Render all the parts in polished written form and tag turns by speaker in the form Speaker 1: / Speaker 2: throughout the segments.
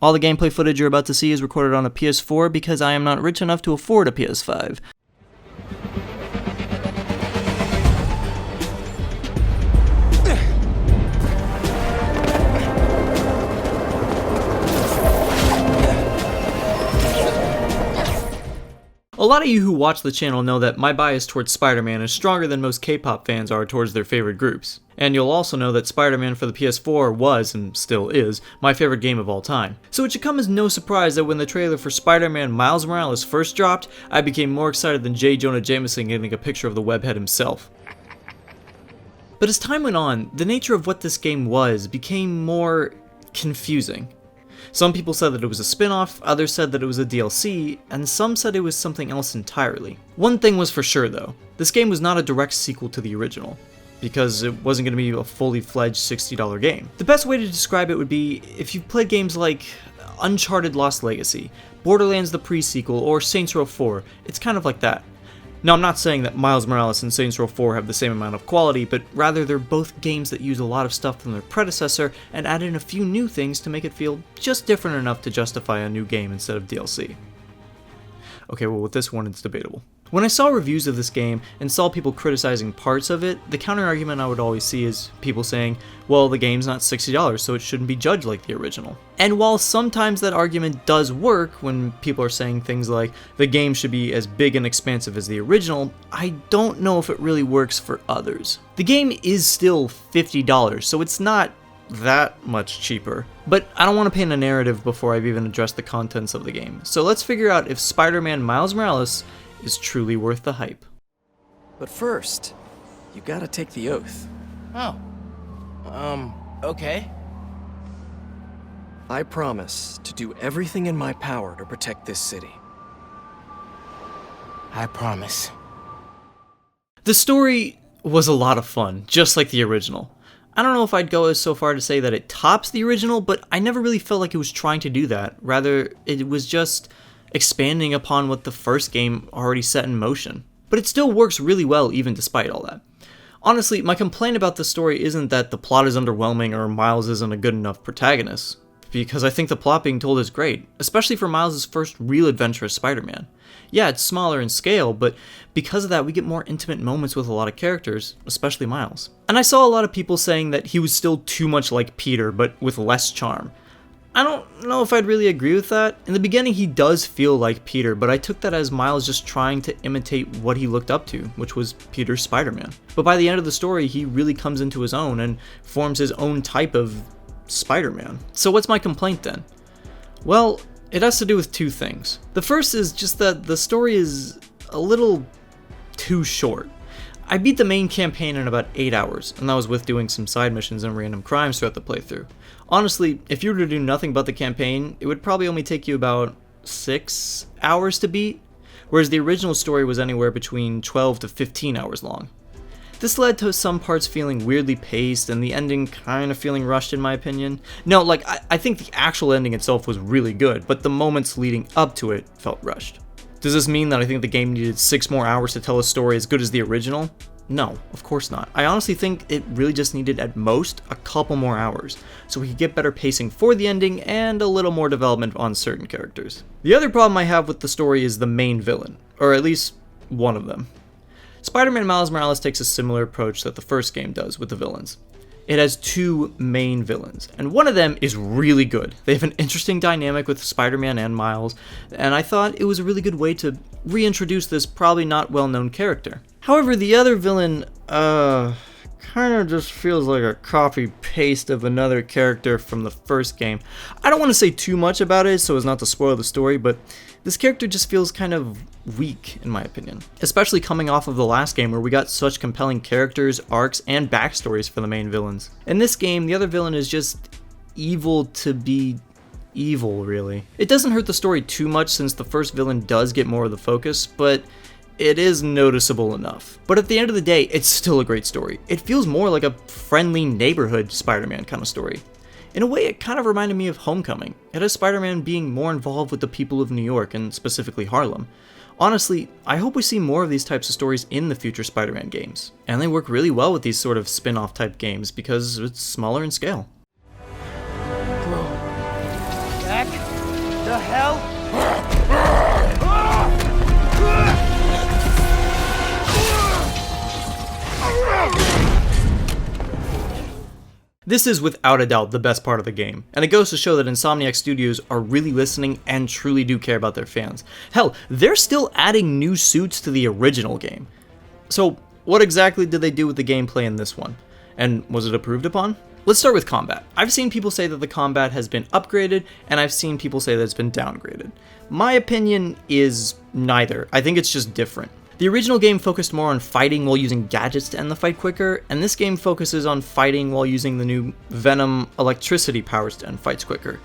Speaker 1: All the gameplay footage you're about to see is recorded on a PS4 because I am not rich enough to afford a PS5. A lot of you who watch the channel know that my bias towards Spider-Man is stronger than most K-pop fans are towards their favorite groups. And you'll also know that Spider-Man for the PS4 was, and still is, my favorite game of all time. So it should come as no surprise that when the trailer for Spider-Man Miles Morales first dropped, I became more excited than J. Jonah Jameson getting a picture of the webhead himself. But as time went on, the nature of what this game was became more confusing. Some people said that it was a spin-off, others said that it was a DLC, and some said it was something else entirely. One thing was for sure though, this game was not a direct sequel to the original, because it wasn't going to be a fully fledged $60 game. The best way to describe it would be if you've played games like Uncharted Lost Legacy, Borderlands the pre-sequel, or Saints Row 4, it's kind of like that. Now, I'm not saying that Miles Morales and Saints Row 4 have the same amount of quality, but rather they're both games that use a lot of stuff from their predecessor and add in a few new things to make it feel just different enough to justify a new game instead of DLC. Okay, well with this one it's debatable. When I saw reviews of this game and saw people criticizing parts of it, the counter argument I would always see is people saying, well, the game's not $60, so it shouldn't be judged like the original. And while sometimes that argument does work when people are saying things like, the game should be as big and expansive as the original, I don't know if it really works for others. The game is still $50, so it's not that much cheaper. But I don't want to paint a narrative before I've even addressed the contents of the game, so let's figure out if Spider-Man Miles Morales is truly worth the hype.
Speaker 2: But first, you gotta take the oath.
Speaker 3: Oh. Okay.
Speaker 2: I promise to do everything in my power to protect this city.
Speaker 3: I promise.
Speaker 1: The story was a lot of fun, just like the original. I don't know if I'd go as so far to say that it tops the original, but I never really felt like it was trying to do that. Rather, it was just expanding upon what the first game already set in motion. But it still works really well even despite all that. Honestly, my complaint about the story isn't that the plot is underwhelming or Miles isn't a good enough protagonist, because I think the plot being told is great, especially for Miles' first real adventure as Spider-Man. Yeah, it's smaller in scale, but because of that we get more intimate moments with a lot of characters, especially Miles. And I saw a lot of people saying that he was still too much like Peter, but with less charm. I don't know if I'd really agree with that. In the beginning he does feel like Peter, but I took that as Miles just trying to imitate what he looked up to, which was Peter's Spider-Man. But by the end of the story he really comes into his own and forms his own type of Spider-Man. So what's my complaint then? Well, it has to do with two things. The first is just that the story is a little too short. I beat the main campaign in about 8 hours, and that was with doing some side missions and random crimes throughout the playthrough. Honestly, if you were to do nothing but the campaign, it would probably only take you about 6 hours to beat, whereas the original story was anywhere between 12 to 15 hours long. This led to some parts feeling weirdly paced and the ending kind of feeling rushed in my opinion. No, like, I think the actual ending itself was really good, but the moments leading up to it felt rushed. Does this mean that I think the game needed 6 more hours to tell a story as good as the original? No, of course not. I honestly think it really just needed at most a couple more hours, so we could get better pacing for the ending and a little more development on certain characters. The other problem I have with the story is the main villain, or at least one of them. Spider-Man Miles Morales takes a similar approach that the first game does with the villains. It has 2 main villains, and one of them is really good. They have an interesting dynamic with Spider-Man and Miles, and I thought it was a really good way to reintroduce this probably not well-known character. However, the other villain, kind of just feels like a copy-paste of another character from the first game. I don't want to say too much about it so as not to spoil the story, but this character just feels kind of weak in my opinion. Especially coming off of the last game where we got such compelling characters, arcs, and backstories for the main villains. In this game, the other villain is just evil to be evil, really. It doesn't hurt the story too much since the first villain does get more of the focus, but it is noticeable enough. But at the end of the day, it's still a great story. It feels more like a friendly neighborhood Spider-Man kind of story. In a way, it kind of reminded me of Homecoming. It has Spider-Man being more involved with the people of New York, and specifically Harlem. Honestly, I hope we see more of these types of stories in the future Spider-Man games. And they work really well with these sort of spin-off type games because it's smaller in scale.
Speaker 3: Bro. Back? The hell?
Speaker 1: This is without a doubt the best part of the game, and it goes to show that Insomniac Studios are really listening and truly do care about their fans. Hell, they're still adding new suits to the original game. So, what exactly did they do with the gameplay in this one? And was it improved upon? Let's start with combat. I've seen people say that the combat has been upgraded, and I've seen people say that it's been downgraded. My opinion is neither. I think it's just different. The original game focused more on fighting while using gadgets to end the fight quicker, and this game focuses on fighting while using the new Venom electricity powers to end fights quicker.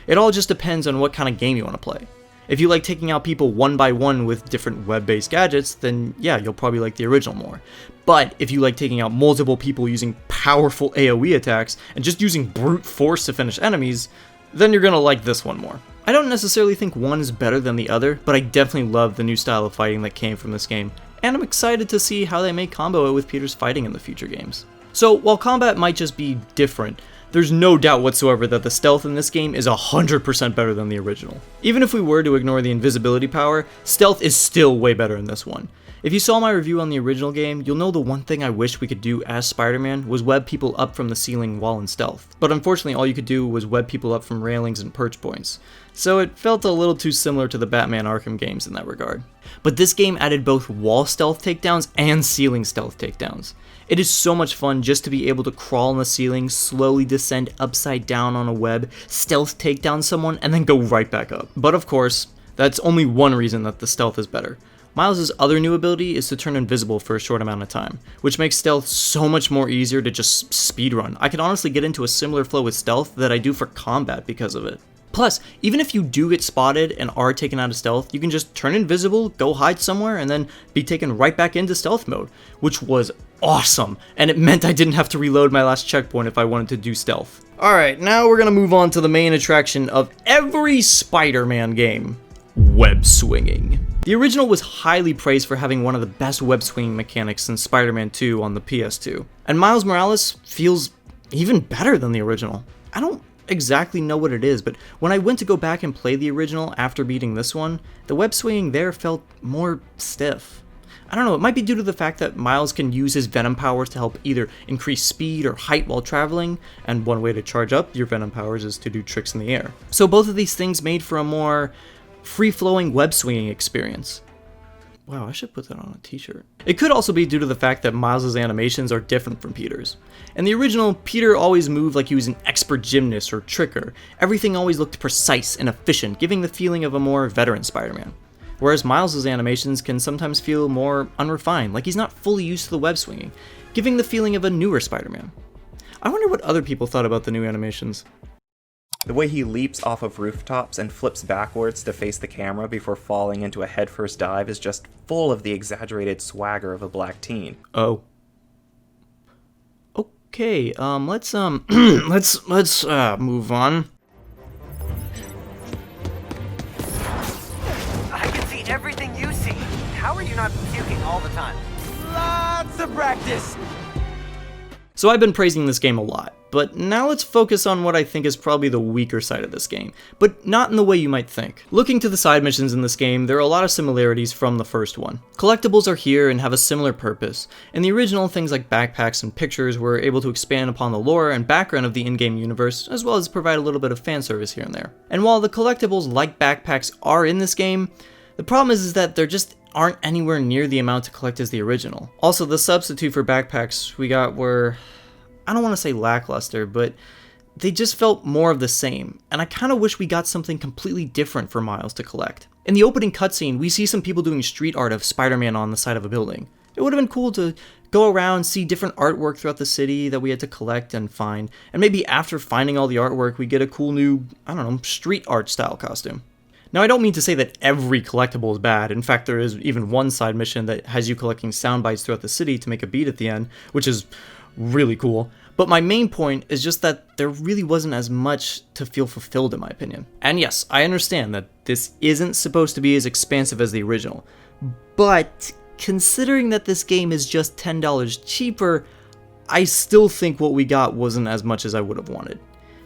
Speaker 1: It all just depends on what kind of game you want to play. If you like taking out people one by one with different web-based gadgets, then yeah, you'll probably like the original more. But if you like taking out multiple people using powerful AoE attacks and just using brute force to finish enemies, then you're gonna like this one more. I don't necessarily think one is better than the other, but I definitely love the new style of fighting that came from this game, and I'm excited to see how they may combo it with Peter's fighting in the future games. So while combat might just be different, there's no doubt whatsoever that the stealth in this game is 100% better than the original. Even if we were to ignore the invisibility power, stealth is still way better in this one. If you saw my review on the original game, you'll know the one thing I wish we could do as Spider-Man was web people up from the ceiling while in stealth. But unfortunately all you could do was web people up from railings and perch points. So it felt a little too similar to the Batman Arkham games in that regard. But this game added both wall stealth takedowns and ceiling stealth takedowns. It is so much fun just to be able to crawl on the ceiling, slowly descend upside down on a web, stealth take down someone, and then go right back up. But of course, that's only one reason that the stealth is better. Miles' other new ability is to turn invisible for a short amount of time, which makes stealth so much more easier to just speedrun. I can honestly get into a similar flow with stealth that I do for combat because of it. Plus, even if you do get spotted and are taken out of stealth, you can just turn invisible, go hide somewhere, and then be taken right back into stealth mode, which was awesome, and it meant I didn't have to reload my last checkpoint if I wanted to do stealth. Alright, now we're gonna move on to the main attraction of every Spider-Man game, web swinging. The original was highly praised for having one of the best web swinging mechanics since Spider-Man 2 on the PS2, and Miles Morales feels even better than the original. I don't exactly know what it is, but when I went to go back and play the original after beating this one, the web swinging there felt more stiff. I don't know, it might be due to the fact that Miles can use his Venom powers to help either increase speed or height while traveling, and one way to charge up your Venom powers is to do tricks in the air. So both of these things made for a more free-flowing web swinging experience. Wow, I should put that on a t-shirt. It could also be due to the fact that Miles' animations are different from Peter's. In the original, Peter always moved like he was an expert gymnast or tricker. Everything always looked precise and efficient, giving the feeling of a more veteran Spider-Man. Whereas Miles' animations can sometimes feel more unrefined, like he's not fully used to the web swinging, giving the feeling of a newer Spider-Man. I wonder what other people thought about the new animations.
Speaker 4: The way he leaps off of rooftops and flips backwards to face the camera before falling into a headfirst dive is just full of the exaggerated swagger of a black teen.
Speaker 1: Oh. Okay, let's move on.
Speaker 3: I can see everything you see. How are you not puking all the time? Lots of practice.
Speaker 1: So I've been praising this game a lot, but now let's focus on what I think is probably the weaker side of this game, but not in the way you might think. Looking to the side missions in this game, there are a lot of similarities from the first one. Collectibles are here and have a similar purpose. In the original, things like backpacks and pictures were able to expand upon the lore and background of the in-game universe, as well as provide a little bit of fan service here and there. And while the collectibles like backpacks are in this game, the problem is that they're just aren't anywhere near the amount to collect as the original. Also, the substitute for backpacks we got were, I don't want to say lackluster, but they just felt more of the same, and I kind of wish we got something completely different for Miles to collect. In the opening cutscene, we see some people doing street art of Spider-Man on the side of a building. It would have been cool to go around, see different artwork throughout the city that we had to collect and find, and maybe after finding all the artwork, we get a cool new, I don't know, street art style costume. Now, I don't mean to say that every collectible is bad. In fact, there is even one side mission that has you collecting sound bites throughout the city to make a beat at the end, which is really cool. But my main point is just that there really wasn't as much to feel fulfilled in my opinion. And yes, I understand that this isn't supposed to be as expansive as the original, but considering that this game is just $10 cheaper, I still think what we got wasn't as much as I would have wanted.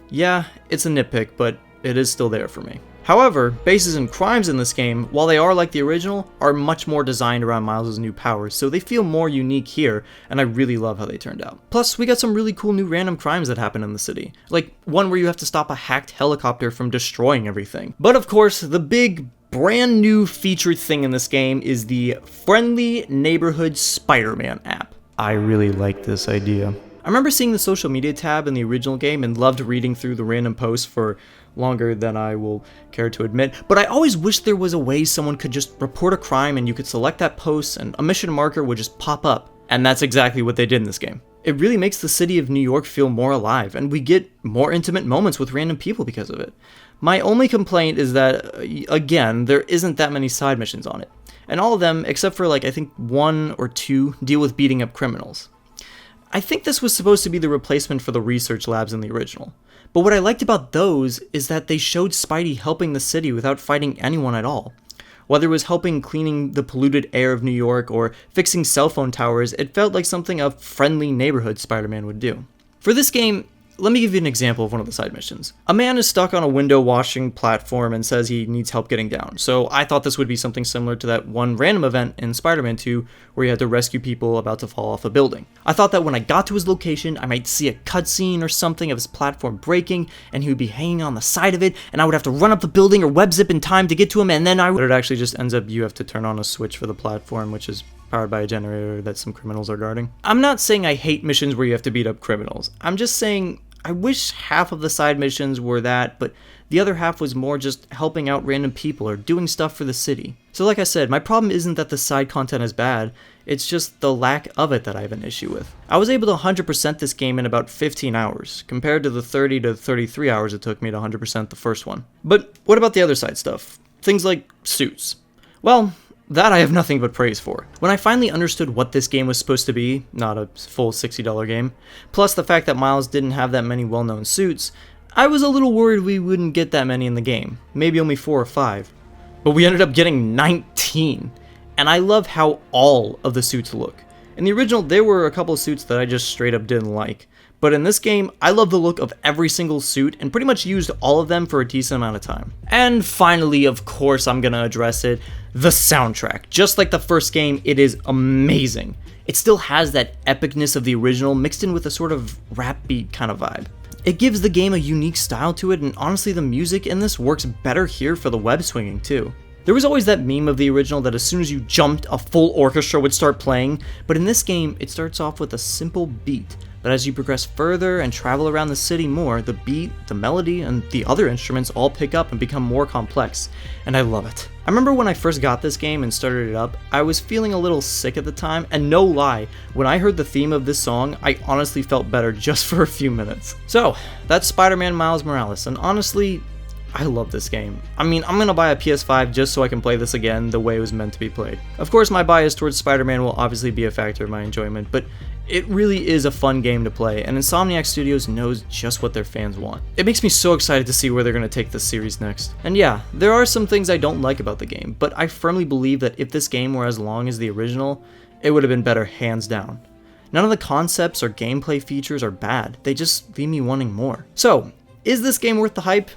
Speaker 1: Yeah, it's a nitpick, but it is still there for me. However, bases and crimes in this game, while they are like the original, are much more designed around Miles' new powers, so they feel more unique here, and I really love how they turned out. Plus, we got some really cool new random crimes that happen in the city, like one where you have to stop a hacked helicopter from destroying everything. But of course, the big, brand new featured thing in this game is the Friendly Neighborhood Spider-Man app. I really like this idea. I remember seeing the social media tab in the original game and loved reading through the random posts for longer than I will care to admit, but I always wished there was a way someone could just report a crime and you could select that post and a mission marker would just pop up, and that's exactly what they did in this game. It really makes the city of New York feel more alive, and we get more intimate moments with random people because of it. My only complaint is that, again, there isn't that many side missions on it, and all of them, except for like I think 1 or 2, deal with beating up criminals. I think this was supposed to be the replacement for the research labs in the original. But what I liked about those is that they showed Spidey helping the city without fighting anyone at all. Whether it was helping cleaning the polluted air of New York or fixing cell phone towers, it felt like something a friendly neighborhood Spider-Man would do. For this game, let me give you an example of one of the side missions. A man is stuck on a window washing platform and says he needs help getting down, so I thought this would be something similar to that one random event in Spider-Man 2 where he had to rescue people about to fall off a building. I thought that when I got to his location, I might see a cutscene or something of his platform breaking and he would be hanging on the side of it and I would have to run up the building or web zip in time to get to him, and then but it actually just ends up you have to turn on a switch for the platform, which is powered by a generator that some criminals are guarding. I'm not saying I hate missions where you have to beat up criminals. I'm just saying I wish half of the side missions were that, but the other half was more just helping out random people or doing stuff for the city. So like I said, my problem isn't that the side content is bad, it's just the lack of it that I have an issue with. I was able to 100% this game in about 15 hours, compared to the 30 to 33 hours it took me to 100% the first one. But what about the other side stuff? Things like suits. Well, that I have nothing but praise for. When I finally understood what this game was supposed to be, not a full $60 game, plus the fact that Miles didn't have that many well-known suits, I was a little worried we wouldn't get that many in the game, maybe only 4 or 5. But we ended up getting 19, and I love how all of the suits look. In the original, there were a couple of suits that I just straight up didn't like, but in this game, I love the look of every single suit and pretty much used all of them for a decent amount of time. And finally, of course, I'm gonna address it, the soundtrack. Just like the first game, it is amazing. It still has that epicness of the original mixed in with a sort of rap beat kind of vibe. It gives the game a unique style to it, and honestly the music in this works better here for the web swinging too. There was always that meme of the original that as soon as you jumped, a full orchestra would start playing, but in this game, it starts off with a simple beat. But as you progress further and travel around the city more, the beat, the melody, and the other instruments all pick up and become more complex, and I love it. I remember when I first got this game and started it up, I was feeling a little sick at the time, and no lie, when I heard the theme of this song, I honestly felt better just for a few minutes. So, that's Spider-Man Miles Morales, and honestly, I love this game. I mean, I'm gonna buy a PS5 just so I can play this again the way it was meant to be played. Of course, my bias towards Spider-Man will obviously be a factor of my enjoyment, but it really is a fun game to play, and Insomniac Studios knows just what their fans want. It makes me so excited to see where they're going to take this series next. And yeah, there are some things I don't like about the game, but I firmly believe that if this game were as long as the original, it would have been better hands down. None of the concepts or gameplay features are bad, they just leave me wanting more. So, is this game worth the hype?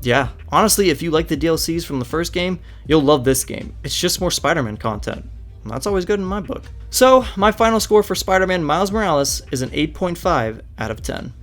Speaker 1: Yeah, honestly, if you like the DLCs from the first game, you'll love this game. It's just more Spider-Man content. That's always good in my book. So, my final score for Spider-Man Miles Morales is an 8.5 out of 10.